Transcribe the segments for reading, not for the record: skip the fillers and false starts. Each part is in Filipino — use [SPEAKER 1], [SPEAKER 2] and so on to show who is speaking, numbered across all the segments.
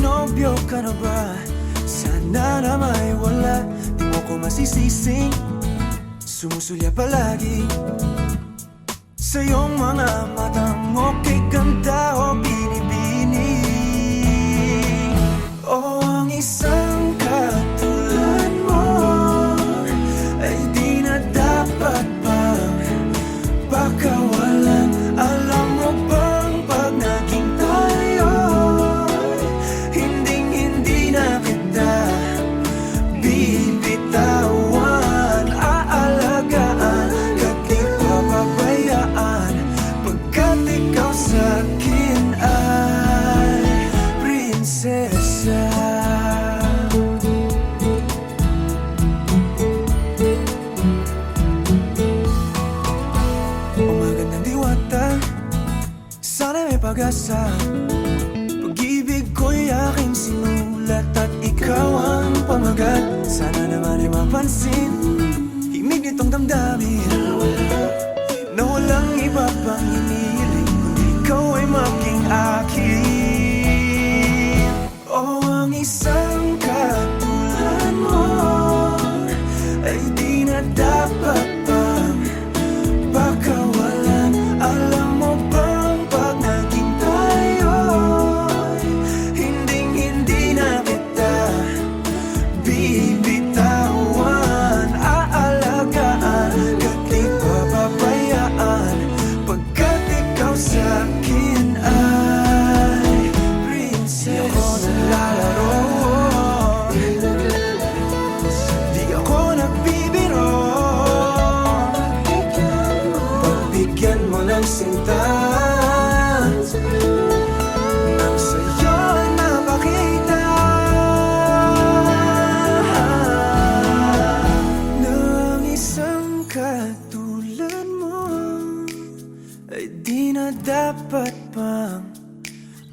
[SPEAKER 1] nobyo ka na ba? Sana na may wala, di mo ko masisising sumusulya palagi sa iyong mga matang okay ganda o binibini. O ang isang katulad mo ay di na dapat pang pakawalan. Alam mo bang pag naging tayo, hinding-hindi na kita bibitawan. Aalagaan ka't di papabayaan, pagkat ikaw sa'kin ay prinsesa. O magandang diwata, sana may pag-asa. Pag-ibig ko'y aking sinulat at ikaw ang pamagat. Sana naman ay mapansin himig nitong damdamin na walang iba pang hinihiling kundi ikaw ay maging akin. O ang isang katulad mo ay di na dapat pang pakawalan. Alam mo bang pag naging tayo, hinding-hindi na kita bibitawan. Aalagaan ka't di papabayaan, pagkat ikaw sa'kin ay prinsesa. Di ako naglalaro, di ako nagbibiro. Pagbigyan mo ng sinta nang sa'yo'y mapakita ng isang katulad mo ay di na dapat pang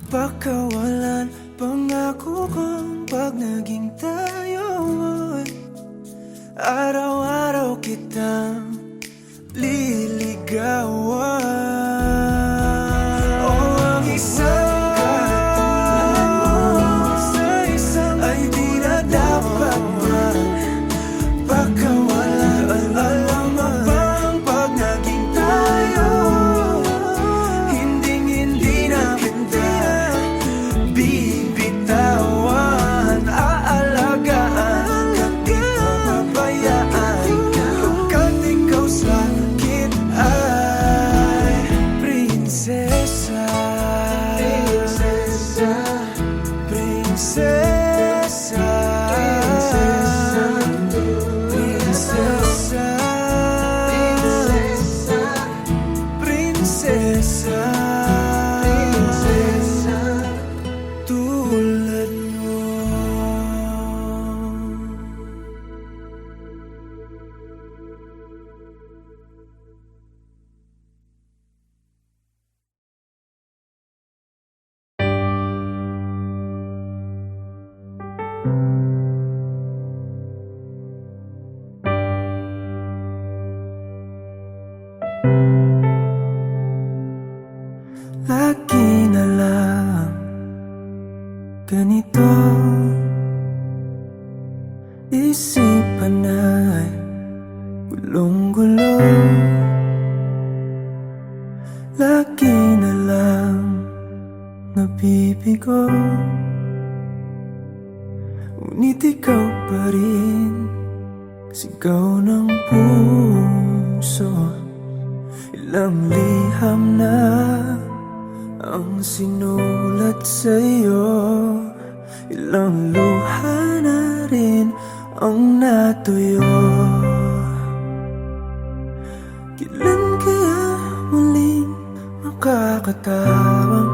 [SPEAKER 1] pakawalan. Pangako kong pag naging tayo, araw-araw kitang liligawan. O ang isang katulad mo ay di na dapat pang pakawalan. Alam mo bang pag naging tayo, hinding-hindi na kita bibitawan. Aalagaan ka't di papabayaan, pagkat ikaw sa'kin ay prinsesa. Prinsesa, prinsesa, prinsesa, prinsesa, tulad mo. Lagi na lang ganito, isipan ay gulong-gulo. Lagi na lang nabibigo, ngunit ikaw pa rin sigaw ng puso. Ilang liham na ang sinulat sa'yo, ilang luha na rin ang natuyo. Kailan kaya muling makakatawang?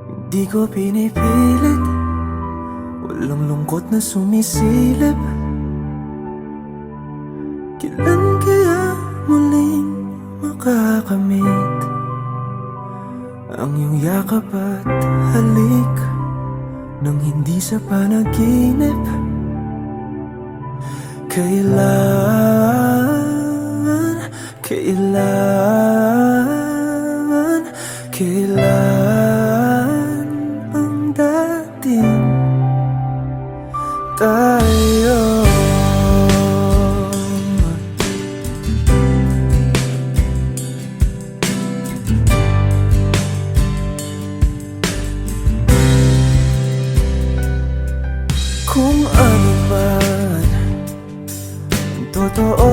[SPEAKER 1] Hindi ko pinipilit, walang lungkot na sumisilip. Kailan kaya muling makakamit ang iyong yakap at halik nang hindi sa panaginip? Kailan, kailan, kailan ang dahil natin tayo. Kung ano man ang totoo,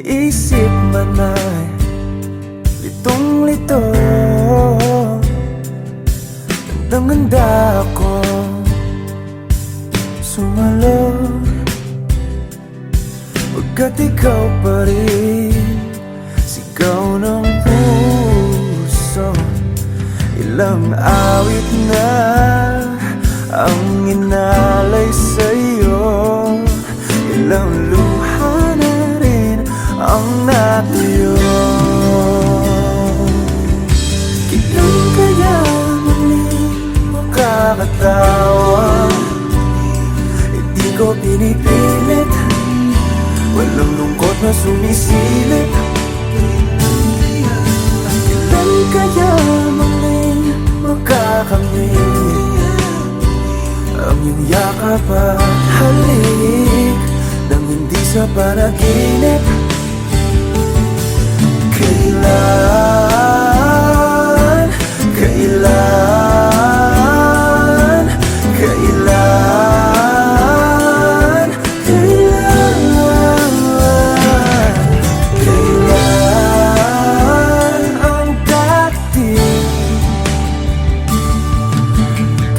[SPEAKER 1] isip man ay litong-lito. Gandang-ganda ako sumalo, pagkat ikaw pa rin sigaw ng puso. Ilang awit na ang inalay sa'yo, ilang luha na rin ang natuyo. Kailan kaya muling makakatawa? Hindi ko pinipilit, walang lungkot na sumisilip. Kailan kaya muling makakamit ang iyong yakap at halik nang hindi sa panaginip? Kailan, kailan, kailan, kailan, kailan ang dating?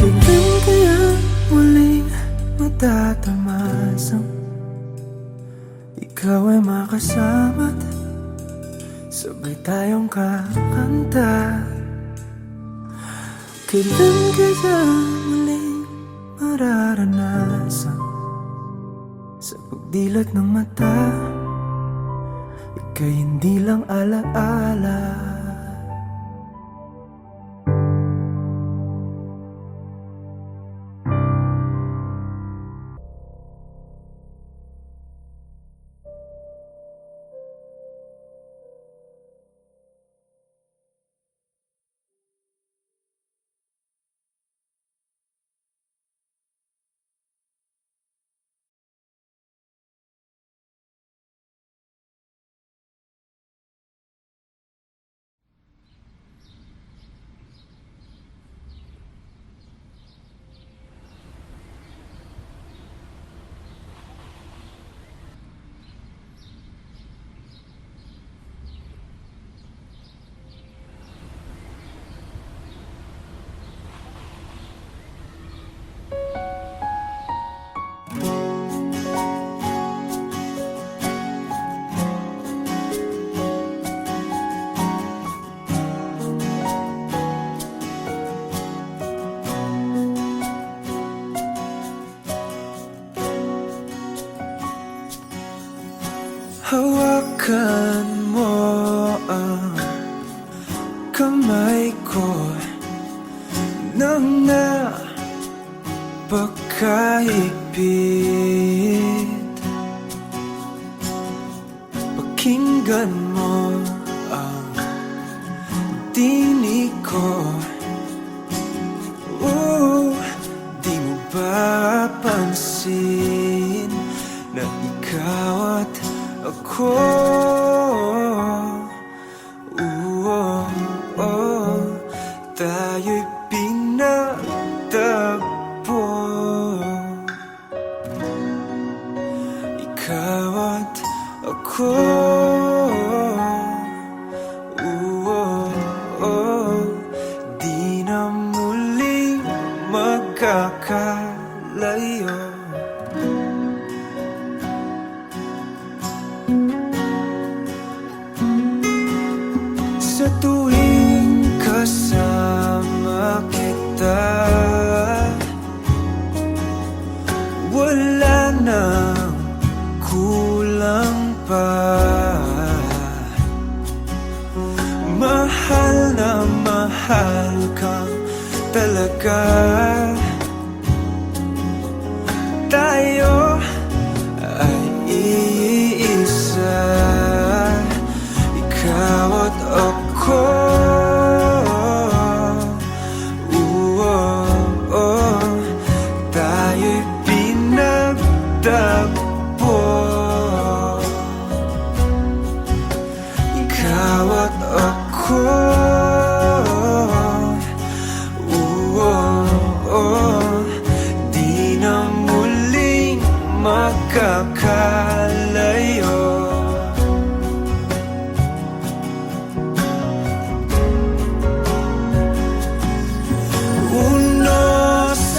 [SPEAKER 1] Kailan kaya muling matatamasang ikaw ay makasama't sabay tayong kakanta? Kailan kaya muling mararanasan sa pagdilat ng mata ika'y hindi lang alaala? Hawakan mo ang kamay ko nang napakahigpit. Pakinggan mo ang tinig ko. Di mo ba pansin na ikaw at ako, tayo'y pinagtagpo. Ikaw at ako, di na muling magkakalayo. Sa tuwing kasama kita, wala nang kulang pa. Mahal na mahal kang talaga. Tayo ay iisa, ikaw at ako.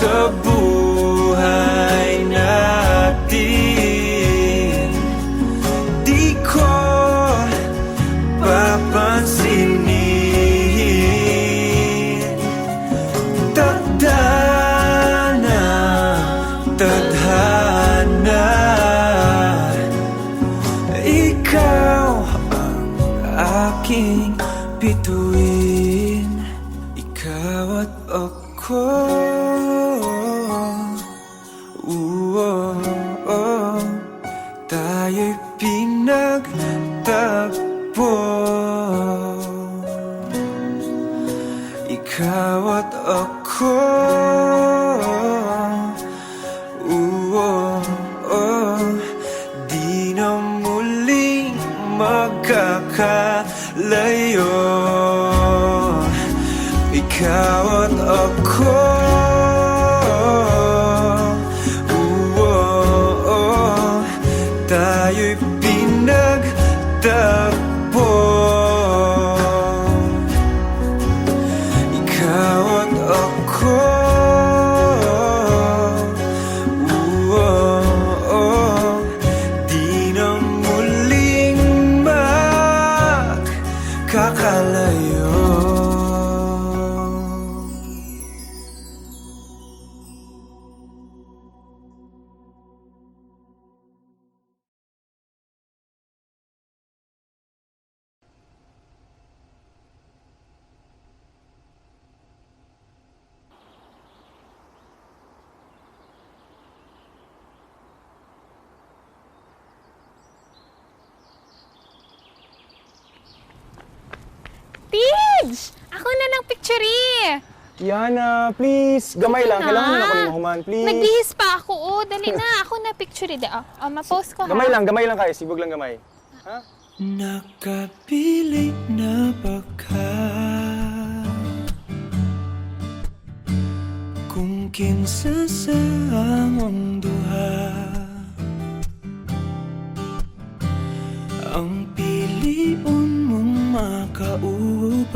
[SPEAKER 1] sa buhay natin. Di ko papansinin. Tadhana, tadhana, ikaw ang aking bituin. Ikaw at ako, tayo'y pinagtagpo. Ikaw at ako, di na muling magkakalayo. Ikaw at ako, tayo'y pinagtagpo. Ikaw at ako, di na muling magkakalayo.
[SPEAKER 2] Tids! Ako na ng picture
[SPEAKER 3] Kiana, please. Gamay lang. Kailangan mo na ako mahuman, please.
[SPEAKER 2] Nagbihis pa ako. Oh, dali na. Ako na picture ma-post ko ha.
[SPEAKER 3] Gamay lang kayo. Sibog lang gamay. Ha?
[SPEAKER 1] Nakapili na ba ka? Kung kinsa sa among duha ang piliun mong makauban,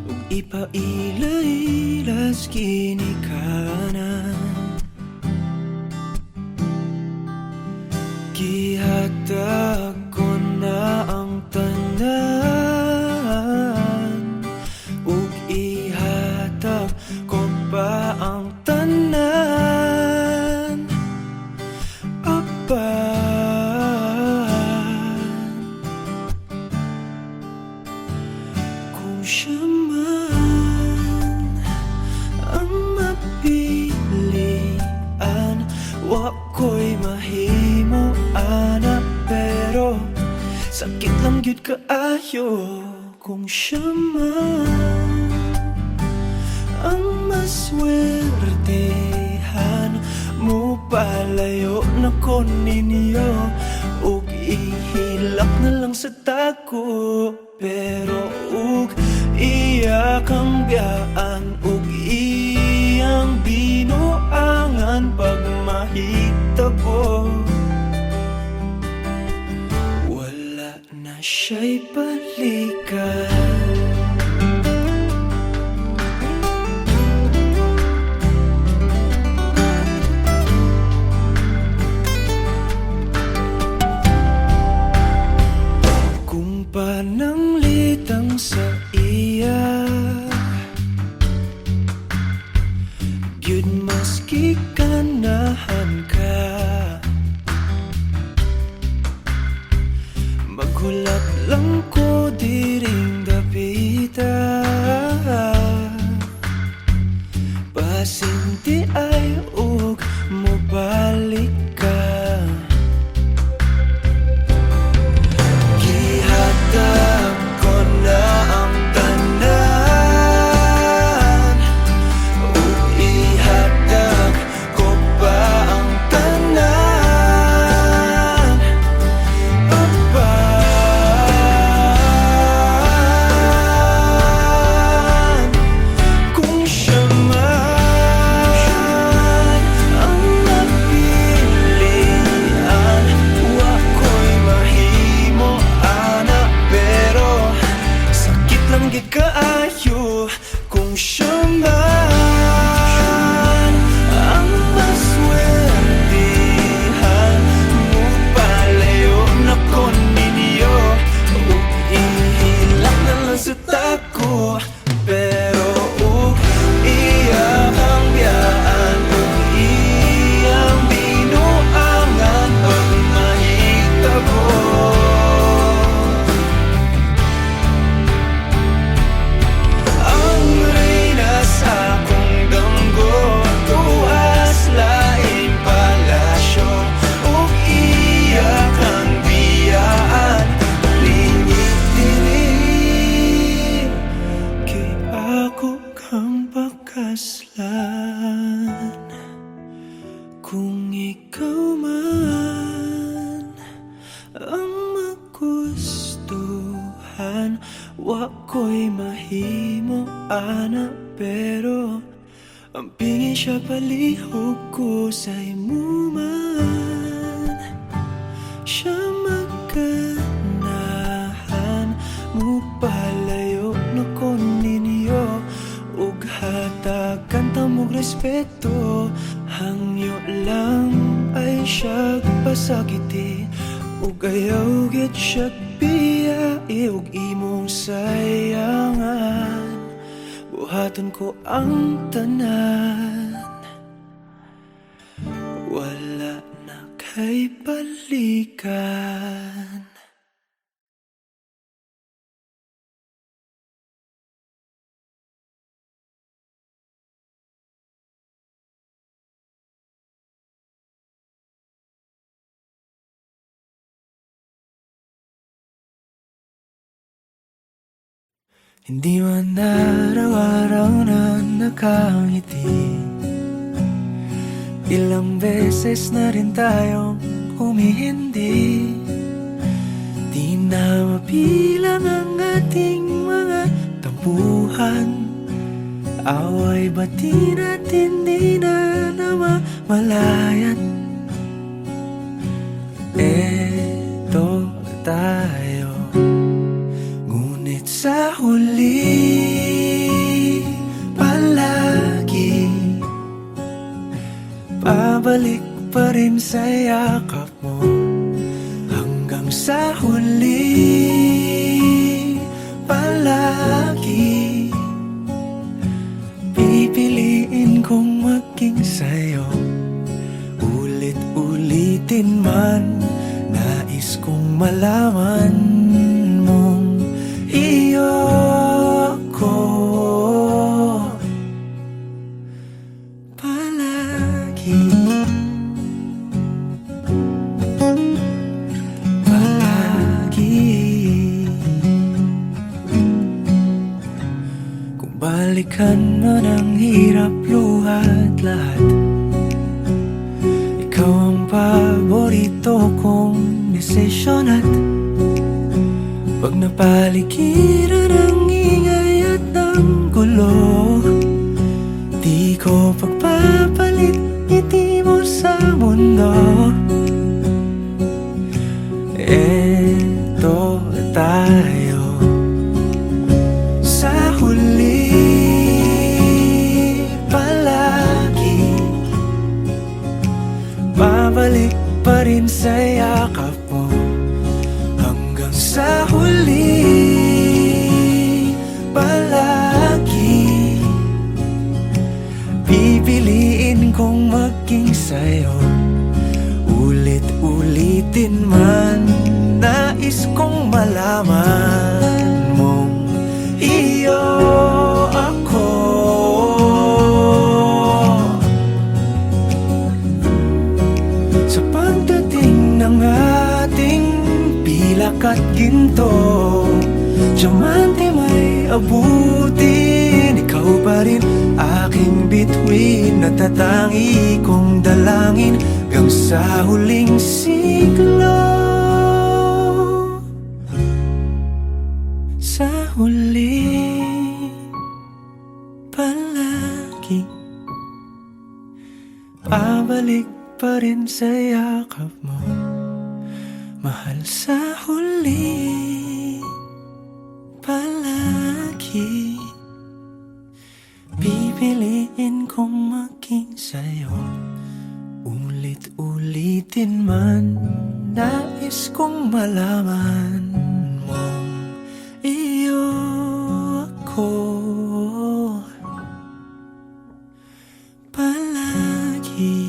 [SPEAKER 1] ug ipaila-ilas ginikanan. Gihatag ko na ang tanan, ug ihatag ko pa ang tanan. Apan kung siya man ang mapilian, wa ko'y mahimo ana, pero sakit lang gyud kaayo kung siya man ang maswertehan. Mo palayo na ko ninyo, ug ihilak na lang sa tako, pero ug iya kang biyaan, ug iyang binuangan pag mahitabo. Wala na siya'y balikan. Pananglitang sa iya, gyud maski ganahan ka, maghulap lang ko diring dapita, pasinti ay ug mobalik ka. Gihatag ko na ang tanan, ug ihatag ko pa ang tanan. Apan kung siya man ang napilian, wa ko'y mahimo ana, pero sakit lang gid kaayo kung siya man ang maswertihan mo, palayo na ko ninyo. Ihilak na lang sa tako, pero iyak ang biyaan, iyang binuangan pag mahitabo. Ang reyna sa akong damgo, tuwas laing palasyo, ug iyak ang biyaan, lingit dinig. Kay ako kang pakaslan, kung ikaw man ang magustuhan, wa ko'y mahimo ana, pero ang pingi siya palihog ko sa imo man. Siya magkanahan mo, palayo na ko ninyo, ug hatagan ta mong respeto. Hangyo lang ay siya pasakiti, ug ayaw gid siya biyai, ug imong sayangan. Buhaton ko ang tanan, wala na kay balikan. Hindi man araw-araw na nakangiti, ilang beses na rin tayong humihindi. Di na mapilang ang ating mga tampuhan, away bati natin di na namamalayan. Eto tayo, ngunit sa huli palagi pabalik pa rin sa yakap mo. Hanggang sa huli palagi pipiliin kong maging sa'yo. Ulit-ulitin man, nais kong malaman mong iyo ako palagi. Kung balikan man ang hirap, luhat lahat, ikaw ang paborito kong desisyon. At pag napaligiran ang ingay at ang gulo, di ko pagpapalit ngiti mo sa mundo. Eto tayo sa huli palagi, babalik pa rin sa yakap mo. Hanggang sa huli palagi pipiliin kong maging sa'yo. Ulit-ulitin man, nais kong malaman mong iyo ako. Sa pagdating ng ating pilak at ginto, diamante may abutin, ikaw pa rin aking bituin, natatangi kong dalangin hanggang sa huling siglo. Sa huli palagi pabalik pa rin sa yakap mo, mahal. Sa huli palagi Pipiliin kong maging sa'yo. Ulit-ulitin man, nais kong malaman mong iyo ako palagi.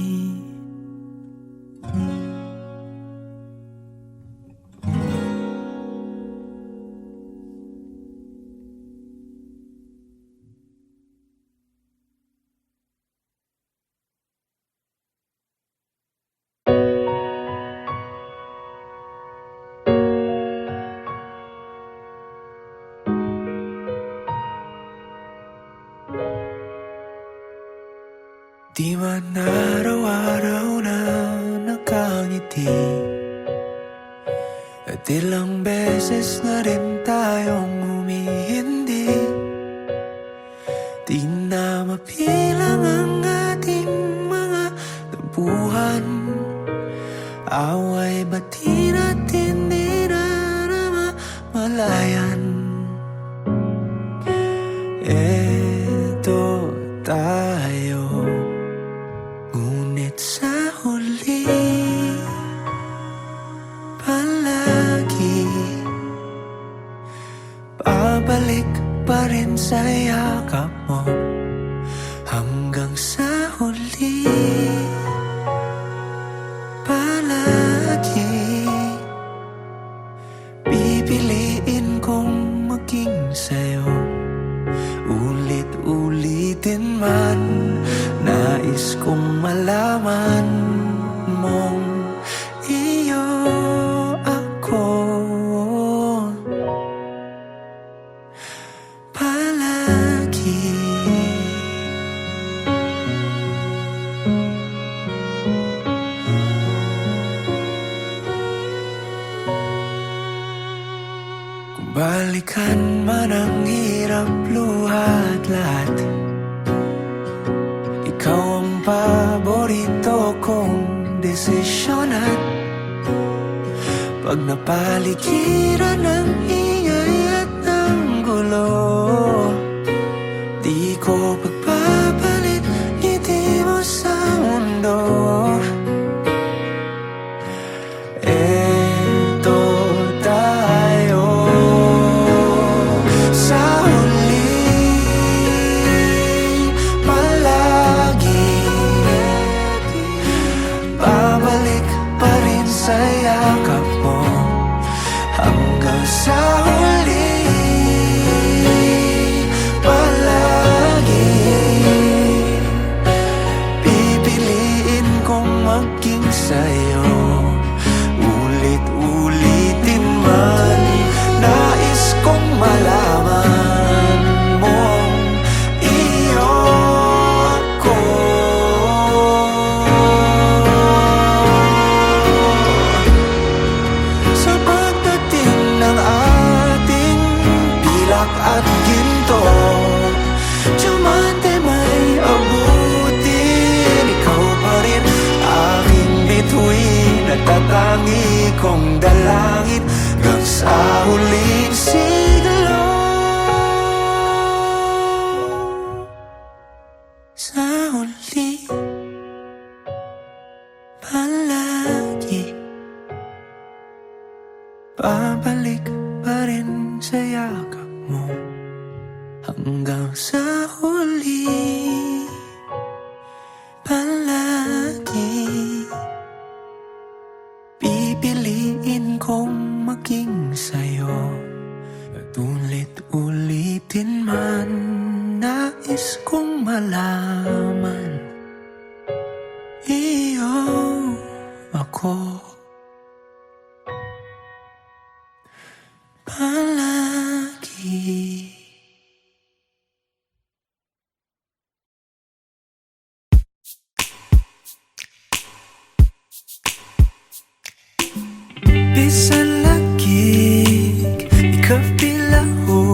[SPEAKER 1] Di man araw-araw na nakangiti, at ilang beses na rin tayong humihindi. Di na mapilang ang ating mga tampuhan, away bati natin di na namamalayan. Eto tayo, ngunit sa huli palagi babalik pa rin sa yakap mo. Hanggang sa huli palagi pipiliin kong maging sa'yo. Ulit-ulitin man, nais kong malaman mong iyo ako palagi. Kung balikan man ang hirap, luhat lahat, ikaw ang paborito kong desisyon. At pag napaligiran ng ingay at ng gulo, di ko pagpapalit ngiti mo sa mundo. Eto tayo sa huli palagi, babalik pa rin sa yakap mo. Hanggang sa huli palagi pipiliin kong maging sa'yo. Ulit-ulitin man, nais kong malaman mong iyo ako sa pagdating ng ating pilak at ginto. Diamante may abutin, ikaw pa rin aking bituin at tatangi kong dalangin hanggang sa huling siglo. Sa huli palagi babalik pa rin sa yakap mo. Hanggang sa huli palagi pipiliin kong maging sa'yo. At ulit-ulitin man, nais kong malaman iyo ako palagi. Bisan lagig, ikapilahon,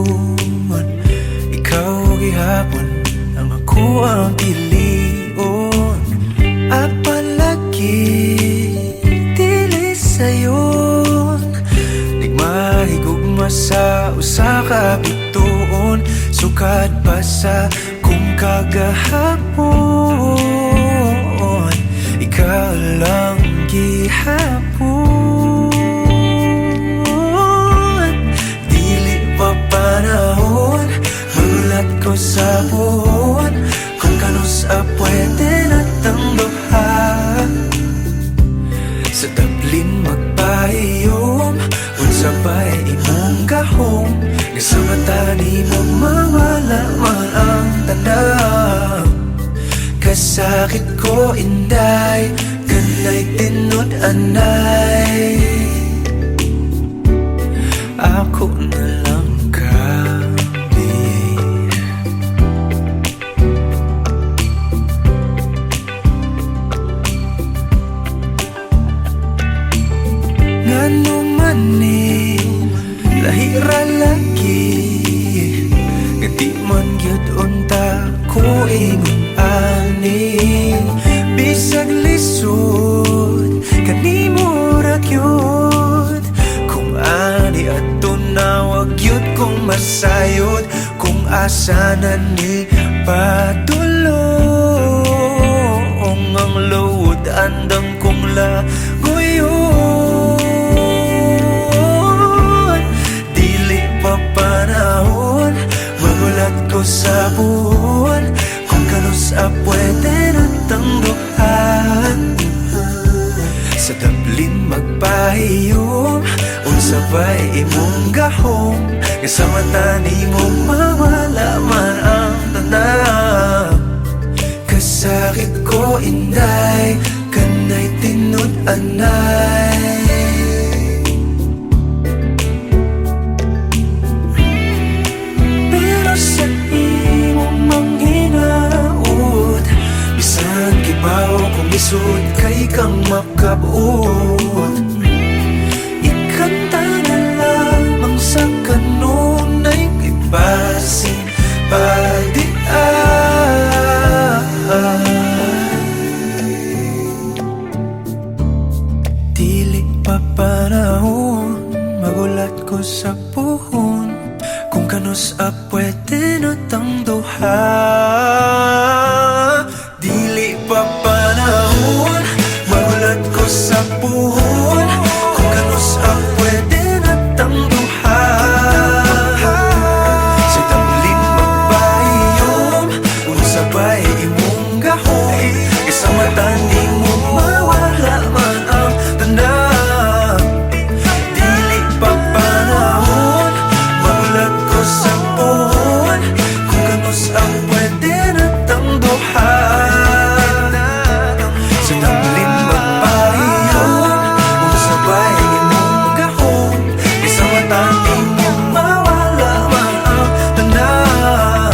[SPEAKER 1] ikaw gihapon ang ako ang pilion. Apalagi dili sayon, nagmahigugma sa usa ka bituon. Sukad pa sa kung kagahapon ikaw lang gihapon. Dili pa panahon, magulat ko sa buhon, kung kanus pwede natang duha. Sa tablin magpahiyom, unsa ba'y imong gahom, nga sa mata ni mo mawala man ang tanaw. Kasakit ko inday, kanay tinod anay, ako na lang kami. Ngano man ni lahira lagi, nga di man gyud unta ko ingon ani. Bisag lisod kanimo ra gyud, kung ani adto na wag gyud kong masayod, kung asa na ni padulong ang load andam kong laguyon. Dili pa panahon, magulat ko sa buwan, kung kanus pwede natang duhan. Sa tablin magpahiyom, unsa ba'y imong gahom, nga sa mata ni mo mawala man ang tanaw. Kasakit ko inday, kanay tinod anay, pero sa imong manghinaot, bisan kibaw kung isod kay kang makabot. Ikanta na lamang sa kanunay ibasin dili pa panahon, magulat ko sa puhon, kung kanus pwede natang duha. Dili pa panahon, magulat ko sa puhon, kung kanus pwede natang duha. Sa tablin magpahiyom, unsa ba'y imong gahom, isa mata ni mo mawala man ang tanaw. Dili pa panahon, magulat ko sa puhon, kung kanus pwede natang duha. Sa tablin magpahiyom, unsa ba'y imong gahom, isa mata ni mo mawala man ang tanaw.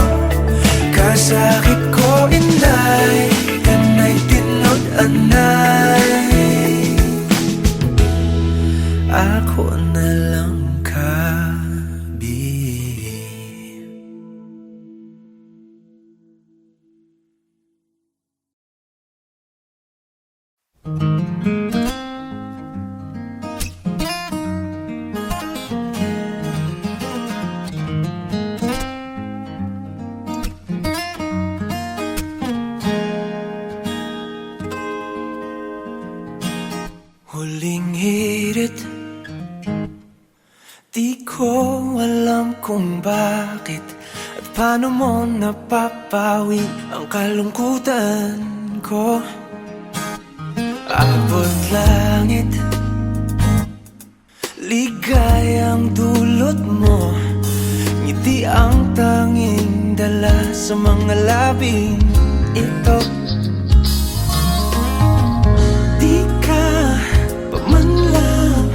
[SPEAKER 1] Kasakit ko inday, kanay tinod anay, ako na lang kabi. Huling hirit, di ko alam kung bakit at paano mo napapawi ang kalungkutan ko. Abot langit, ligayang dulot mo, ngiti ang tanging dala sa mga labing ito. Di ka pa man lang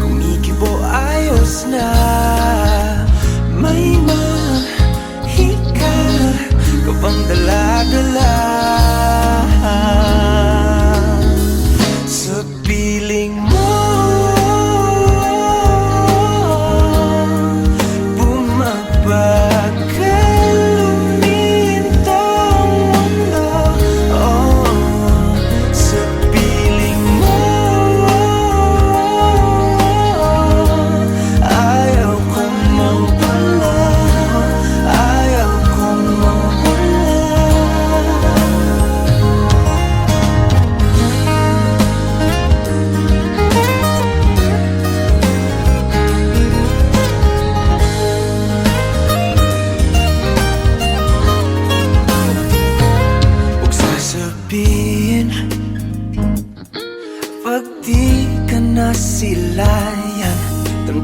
[SPEAKER 1] kumikibo, ayos na. May mahika ka bang dala-dala sa piling mo? Bumabagal lumintang mundo, oh, sa piling mo. Ayaw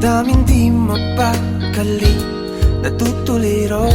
[SPEAKER 1] damdamin di mapakali, natutuliro